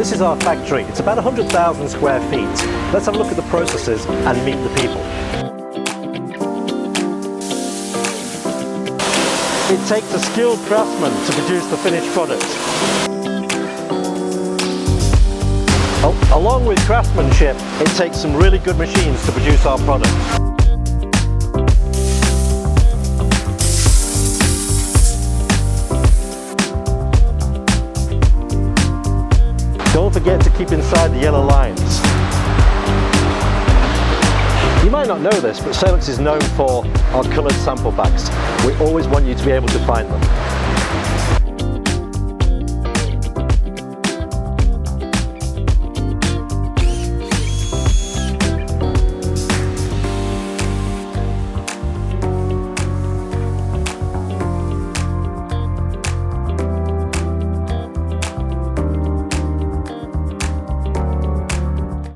This is our factory. It's about 100,000 square feet. Let's have a look at the processes and meet the people. It takes a skilled craftsman to produce the finished product. Along with craftsmanship, it takes some really good machines to produce our product. Don't forget to keep inside the yellow lines. You might not know this, but Selux is known for our coloured sample bags. We always want you to be able to find them.